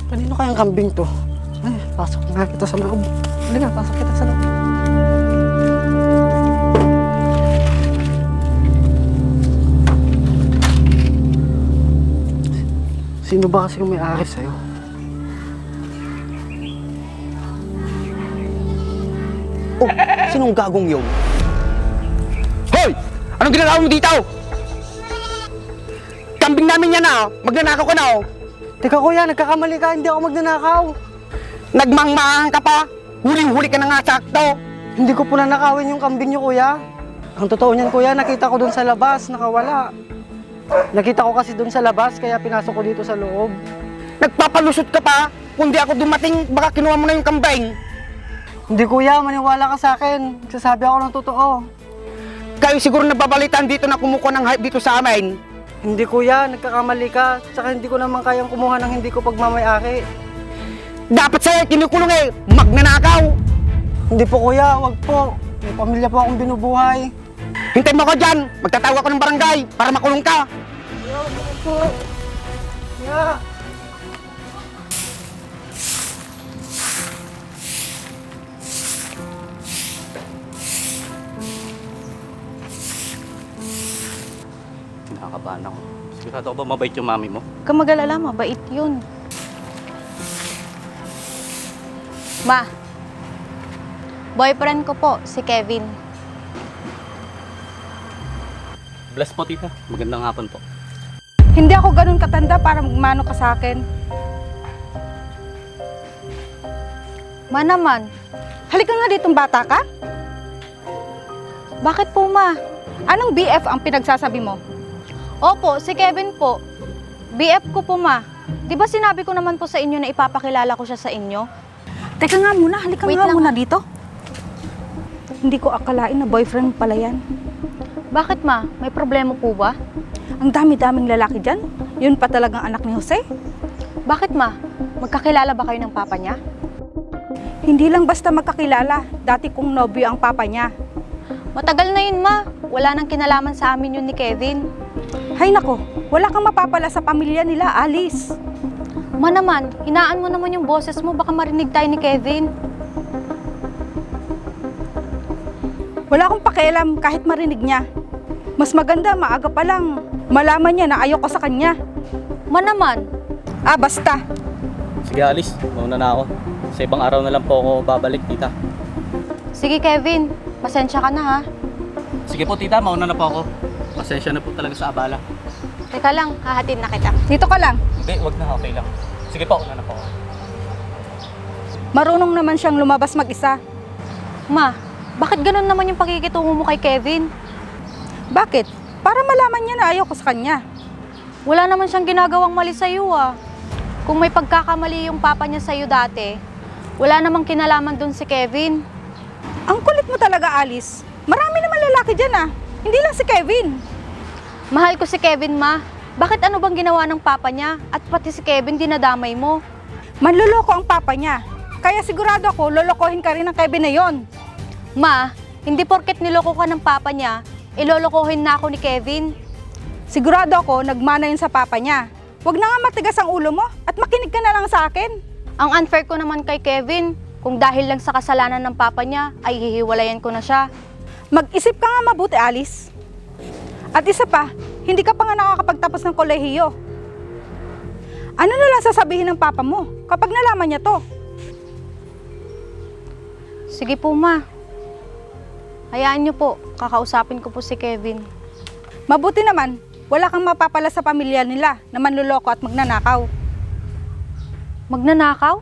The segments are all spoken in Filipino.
Kanino kayang kambing to? Ay, pasok nga kita sa loob. Halika, pasok kita sa loob. Sino ba kasi yung may-ari sa'yo? Oh, sinong gagong yun? Hoy! Anong ginagawa mo dito? Kambing namin yan ah! Magnanakaw ka na oh! Teka kuya, nagkakamali ka, hindi ako magnanakaw. Nagmangmaang ka pa! Huling-huli ka na nga sakto! Hindi ko po nanakawin yung kambing niyo kuya. Ang totoo niyan kuya, nakita ko dun sa labas, nakawala. Nakita ko kasi dun sa labas, kaya pinasok ko dito sa loob. Nagpapalusot ka pa! Kung di ako dumating, baka kinuha mo na yung kambing! Hindi kuya, maniwala ka sa akin. Sasabi ako ng totoo. Kayo siguro nababalitan dito na kumukuha ng hype dito sa amin. Hindi kuya, nagkakamali ka. Tsaka hindi ko naman kayang kumuha ng hindi ko pagmamayari. Dapat sa'yo kinukulong eh! Magnanakaw! Hindi po kuya, wag po. May pamilya po akong binubuhay. Hintay mo ako dyan! Magtatawag ako ng barangay para makulong ka! Kuya, wag po. Kuya. Nakakabahan ako. Sigurado ako ba mabait yung mami mo? Huwag kang mag-alala, mabait yun. Ma, boyfriend ko po, si Kevin. Bless po, tita. Magandang hapon po. Hindi ako ganun katanda para magmano ka sa akin. Ma naman, Halika nga ditong bata ka. bakit po ma? Anong BF ang pinagsasabi mo? Opo, si Kevin po. BF ko po ma. Di ba sinabi ko naman po sa inyo na ipapakilala ko siya sa inyo? Teka nga muna, halika Wait nga lang, muna dito. Hindi ko akalain na boyfriend mo pala yan. Bakit ma? May problema po ba? Ang dami-daming lalaki dyan. Yun pa talagang anak ni Jose. Bakit ma? Magkakilala ba kayo ng papa niya? Hindi lang basta magkakilala. Dati kong nobyo ang papa niya. Matagal na yun ma. Wala nang kinalaman sa amin yun ni Kevin. Hay nako, wala kang mapapala sa pamilya nila, Alice. Ma naman, hinaan mo naman yung boses mo. Baka marinig tayo ni Kevin. Wala akong pakialam kahit marinig niya. Mas maganda, maaga pa lang. Malaman niya na ayoko sa kanya. Ma naman, Basta. Sige, Alice. Mauna na ako. Sa ibang araw na lang po ako babalik, tita. sige Kevin. Pasensya ka na ha. Sige po, tita. Mauna na po ako. Pasensya na po talaga sa abala. Teka lang, hahatid na kita. Dito ka lang. Hindi, wag na. Okay lang. Sige po, una na po ako. Marunong naman siyang lumabas mag-isa. Ma, bakit ganun naman yung pakikitungo mo kay Kevin? Bakit? Para malaman niya na ayoko sa kanya. Wala naman siyang ginagawang mali sa'yo ah. Kung may pagkakamali yung papa niya sa'yo dati, wala namang kinalaman dun si Kevin. Ang kulit mo talaga, Alice. Marami naman lalaki dyan ah. Hindi lang si Kevin. Mahal ko si Kevin, ma. Bakit ano bang ginawa ng papa niya? At pati si Kevin dinadamay mo. Manloloko ang papa niya. Kaya sigurado ako, lolokohin ka rin ng Kevin na yon. Ma, hindi porket niloko ka ng papa niya, ilolokohin na ako ni Kevin. Sigurado ako, nagmana yun sa papa niya. Huwag na nga matigas ang ulo mo at makinig ka na lang sa akin. Ang unfair ko naman kay Kevin, kung dahil lang sa kasalanan ng papa niya, ay hihiwalayan ko na siya. Mag-isip ka nga mabuti, Alice. At isa pa, hindi ka pa nga nakakapagtapos ng kolehiyo. Ano na lang sasabihin ng papa mo kapag nalaman niya to? Sige po, ma. Hayaan niyo po, kakausapin ko po si Kevin. Mabuti naman, wala kang mapapala sa pamilya nila na manluloko at magnanakaw. Magnanakaw?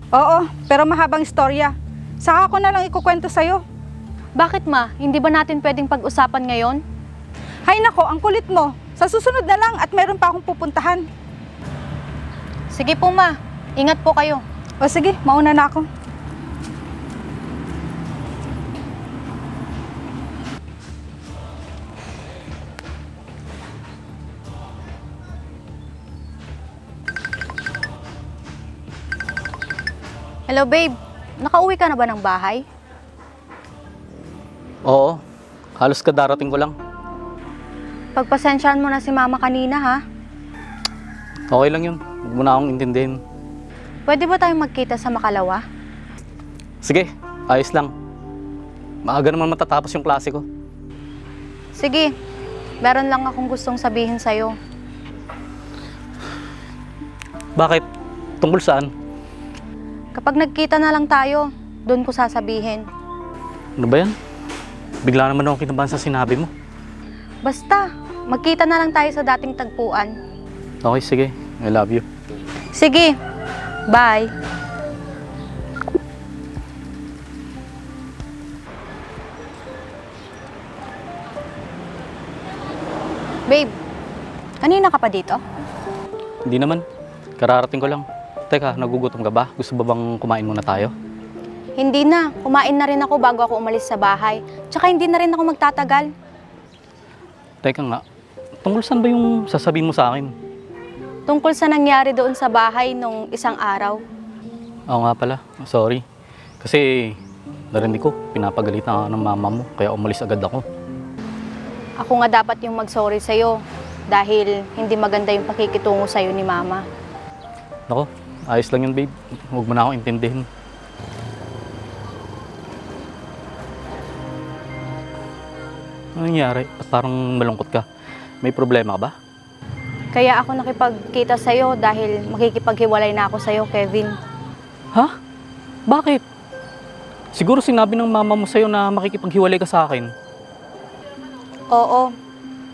Oo, pero mahabang istorya. Saka ako na lang ikukwento sa'yo. Bakit ma? Hindi ba natin pwedeng pag-usapan ngayon? Hay nako, ang kulit mo. Sa susunod na lang at meron pa akong pupuntahan. Sige po ma, ingat po kayo. O sige, mauna na ako. Hello babe, nakauwi ka na ba ng bahay? Oo. Halos kadarating ko lang. Pagpasensyaan mo na si mama kanina ha. Okay lang yun. Huwag mo na akong intindihin. pwede ba tayong magkita sa Makalawa? Sige, ayos lang. Maaga naman matatapos yung klase ko. Sige, meron lang akong gustong sabihin sa'yo. Bakit? Tungkol saan? Kapag nagkita na lang tayo, doon ko sasabihin. Ano ba yan? Bigla naman akong kinabahan sa sinabi mo. Basta, magkita na lang tayo sa dating tagpuan. Okay, sige. I love you. Sige, bye. Babe, kanina ka pa dito? Hindi naman. Kararating ko lang. Teka, nagugutom ka ba? Gusto ba bang kumain muna tayo? Hindi na, kumain na rin ako bago ako umalis sa bahay. Tsaka hindi na rin ako magtatagal. Teka nga, tungkol saan ba yung sasabihin mo sa akin? Tungkol sa nangyari doon sa bahay nung isang araw. Oo nga pala, sorry. Kasi narinig ko, pinapagalitan ka ng mama mo, kaya umalis agad ako. Ako nga dapat yung mag-sorry sa'yo dahil hindi maganda yung pakikitungo sa'yo ni Mama. Nako, ayos lang yun babe. Huwag mo na akong intindihin. Ano nangyari? At parang malungkot ka. May problema ka ba? Kaya ako nakipagkita sa'yo dahil makikipaghiwalay na ako sa'yo, Kevin. Ha? Bakit? Siguro sinabi ng mama mo sa'yo na makikipaghiwalay ka sa akin. Oo,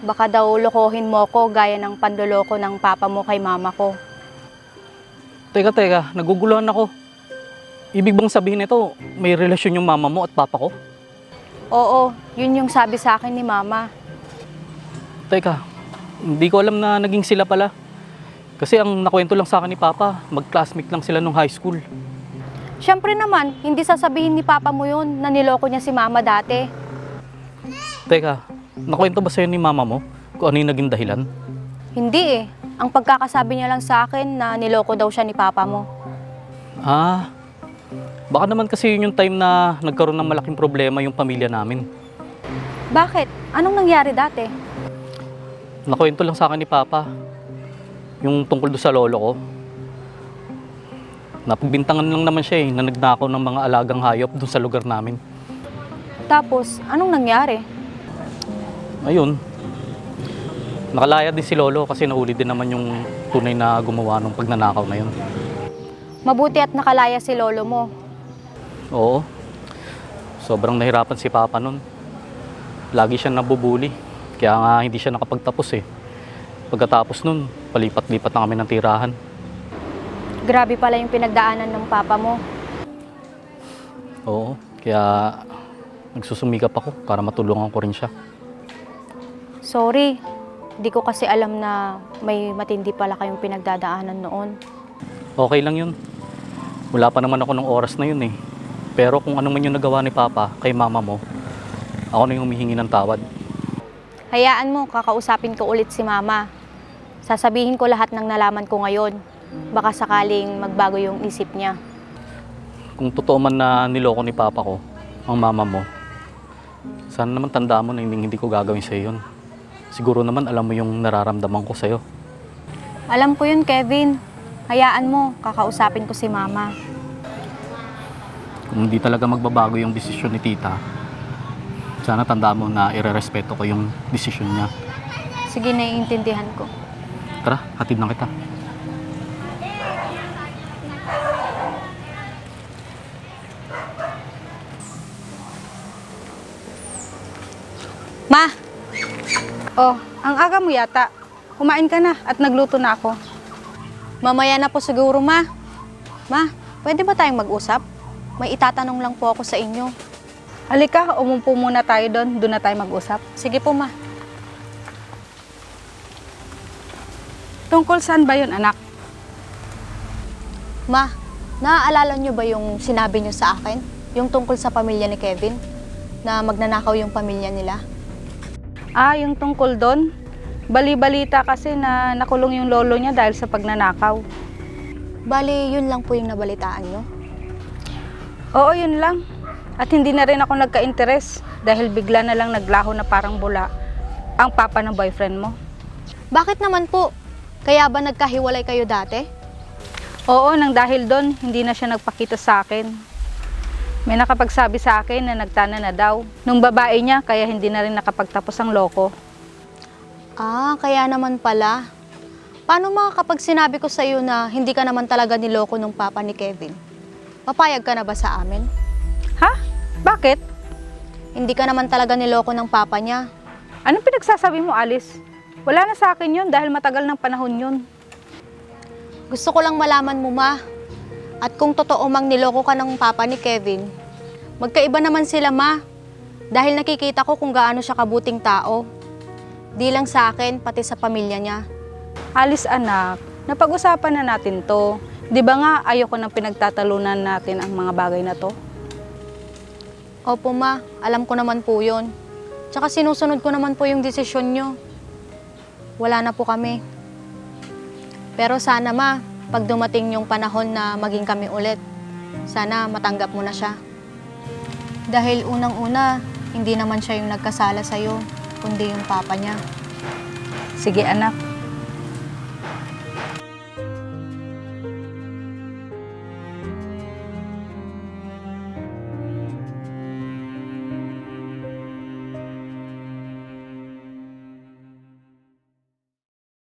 baka daw lokohin mo ko gaya ng panloloko ng papa mo kay mama ko. Teka, naguguluhan ako. Ibig bang sabihin nito, may relasyon yung mama mo at papa ko? Oo, yun yung sabi sa akin ni Mama. Teka, hindi ko alam na naging sila pala. Kasi ang nakwento lang sa akin ni Papa, mag-classmate lang sila nung high school. Siyempre naman, hindi sasabihin ni Papa mo yun na niloko niya si Mama dati. Teka, nakwento ba sa'yo ni Mama mo kung ano yung naging dahilan? Hindi eh. Ang pagkakasabi niya lang sa akin na niloko daw siya ni Papa mo. Ah, baka naman kasi yun yung time na nagkaroon ng malaking problema yung pamilya namin. Bakit? Anong nangyari dati? Nakwento lang sa akin ni Papa, yung tungkol doon sa lolo ko. Napagbintangan lang naman siya na nagnakaw ng mga alagang hayop doon sa lugar namin. Tapos, anong nangyari? Ayun, nakalaya din si lolo kasi nahuli din naman yung tunay na gumawa ng pagnanakaw na yun. Mabuti at nakalaya si lolo mo. Oo, sobrang nahirapan si Papa nun. Lagi siya nabubuli, kaya nga hindi siya nakapagtapos eh. Pagkatapos nun, palipat-lipat na kami ng tirahan. Grabe pala yung pinagdaanan ng Papa mo. Oo, kaya nagsusumikap ako para matulungan ko rin siya. Sorry, di ko kasi alam na may matindi pala kayong pinagdadaanan noon. Okay lang yun. Wala pa naman ako ng oras na yun eh. Pero kung ano man yung nagawa ni Papa kay mama mo, ako na yung humihingi ng tawad. Hayaan mo, kakausapin ko ulit si Mama. Sasabihin ko lahat ng nalaman ko ngayon. Baka sakaling magbago yung isip niya. Kung totoo man na niloko ni Papa ko, ang mama mo, sana naman tandaan mo na hindi ko gagawin sa'yo yun. Siguro naman alam mo yung nararamdaman ko sa'yo. Alam ko yun, Kevin. Hayaan mo, kakausapin ko si Mama. Kung hindi talaga magbabago yung desisyon ni Tita, sana tandaan mo na irerespeto ko yung desisyon niya. Sige, naiintindihan ko. Tara, hatid na kita. Ma! Oh, ang aga mo yata. Kumain ka na at nagluto na ako. Mamaya na po siguro, Ma. Ma, pwede ba tayong mag-usap? May itatanong lang po ako sa inyo. Halika, umumpo muna tayo doon. Doon na tayo mag-usap. Sige po, Ma. Tungkol saan ba yun, anak? Ma, naaalala niyo ba yung sinabi niyo sa akin? Yung tungkol sa pamilya ni Kevin? Na magnanakaw yung pamilya nila? Ah, yung tungkol doon? Bali-balita kasi na nakulong yung lolo niya dahil sa pagnanakaw. Bali, yun lang po yung nabalitaan niyo? Oo, yun lang. At hindi na rin ako nagka-interes dahil bigla na lang naglaho na parang bula ang papa ng boyfriend mo. Bakit naman po? Kaya ba nagkahiwalay kayo dati? Oo, nang dahil doon, hindi na siya nagpakita sa akin. May nakapagsabi sa akin na nagtana na daw. Nung babae niya, kaya hindi na rin nakapagtapos ang loko. Ah, kaya naman pala. Paano kapag sinabi ko sa'yo na hindi ka naman talaga niloko ng papa ni Kevin? Papayag ka na ba sa amin? Ha? Bakit? Hindi ka naman talaga niloko ng papa niya. Anong pinagsasabi mo, Alice? Wala na sa akin yun dahil matagal ng panahon yun. Gusto ko lang malaman mo, Ma. At kung totoo mang niloko ka ng papa ni Kevin, magkaiba naman sila, Ma. Dahil nakikita ko kung gaano siya kabuting tao. Di lang sa akin, pati sa pamilya niya. Alice, anak, napag-usapan na natin to. Di ba nga ayoko nang pinagtatalunan natin ang mga bagay na to? Opo, Ma. Alam ko naman po yun. Tsaka sinusunod ko naman po yung desisyon nyo. Wala na po kami. Pero sana, Ma, pag dumating yung panahon na maging kami ulit, sana matanggap mo na siya. Dahil unang-una, hindi naman siya yung nagkasala sa'yo, kundi yung papa niya. Sige, anak.